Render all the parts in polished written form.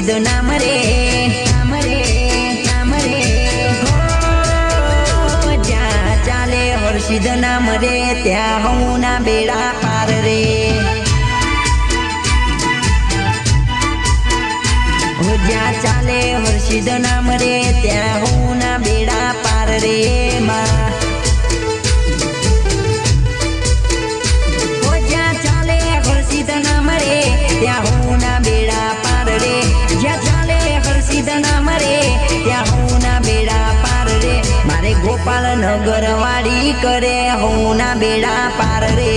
હર્ષિદ નામ રે નામ રે નામ રે જ્યાં ચાલે હર્ષિદ નામ રે ત્યાં હું ના બેડા પાર રે જ્યાં ચાલે હર્ષિદ નામ રે ત્યાં હું ના બેડા પાર રે માં જ્યાં ચાલે હર્ષિદ નામ રે ત્યાં હું ના બેડા પાર રે જ્યાં ચાલે હર્ષિદ નામ રે ત્યાં હું ના બેડા પાર રે મારે ગોપાલ નગર વાડી કરે હું ના બેડા પાર રે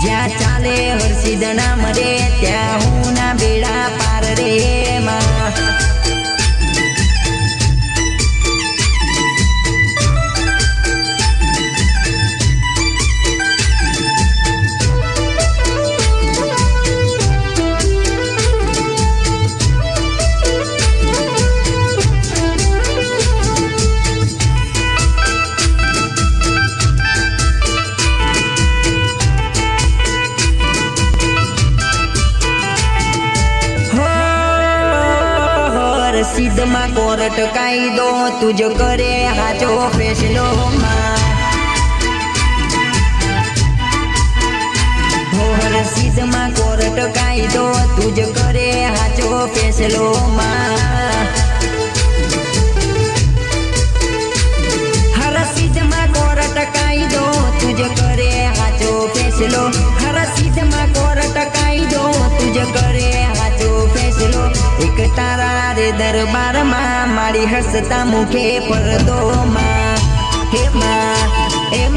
જ્યાં ચાલે હર્ષિદ નામ રે ત્યાં હું ના બેડા પાર રે માં હર્ષિદ માં કોર્ટ કાયદો તુજ કરે હાચો ફેસલો માં હર્ષિદ માં કોર્ટ કાયદો તુજ કરે હાચો ફેસલો માં હર્ષિદ માં કોર્ટ કાયદો તુજ કરે હાચો ફેસલો હર્ષિદ માં કોર્ટ કાયદો તુજ કરે હાચો ફેસલો એક તારા રે દરબાર માં મારી હસતા મુખે પડદો માં હે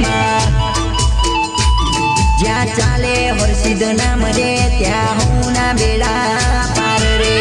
માં જ્યાં ચાલે હર્ષિદ નામ રે ત્યાં હું ના બેડા પાર રે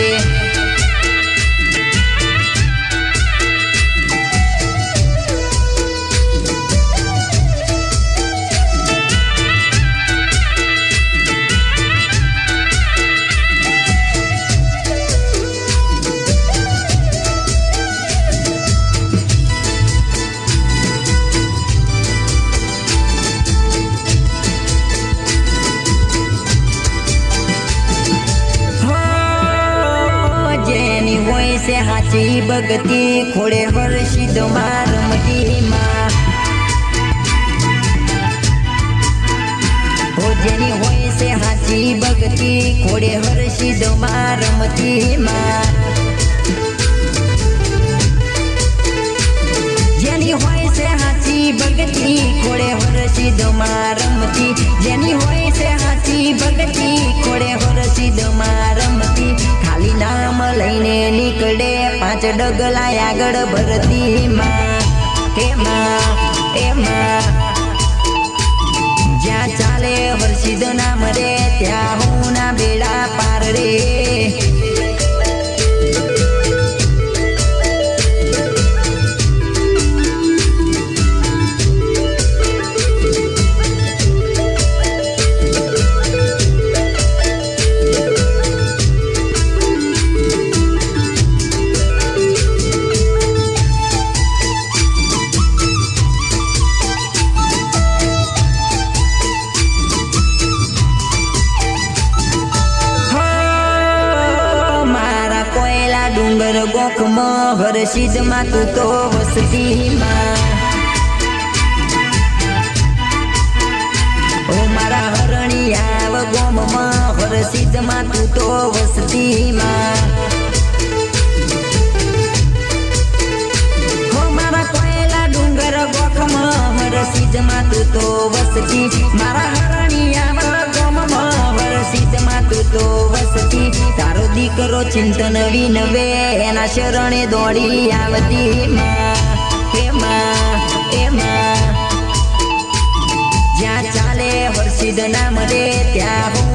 से हाची भगती खोड़े हर्षिद मार रमती माँ हो जेनी होय से हाची भगती खोड़े हर्षिद मार रमती माँ जेनी होय से हाची भगती खोड़े हर्षिद मार रमती जेनी होय से हाची भगती खोड़े हर्षिद मार रमती खाली नाम लईने निकले पांच डगला आगळ भरती माँ हे माँ ज्યાં ચાલે હર્ષિદ નામ રે ત્યાં હું ના બેડા પાર રે ડુંગર ગોખમાં હર્ષિદ માં તું તો વસતી માં ઓ મારા હરણિયાવ ગોમમાં હર્ષિદ માં તું તો વસતી માં ઓ મારા કોયલા ડુંગર ગોખમાં હર્ષિદ માં તું તો વસતી મારા હરણિયાવ ગોમમાં હર્ષિદ માં તું તો વસતી તારો દીકરો ચિંતન વિનવે એના શરણે દોડી આવતી માં જ્યાં ચાલે હર્ષિદ નામ રે ત્યાં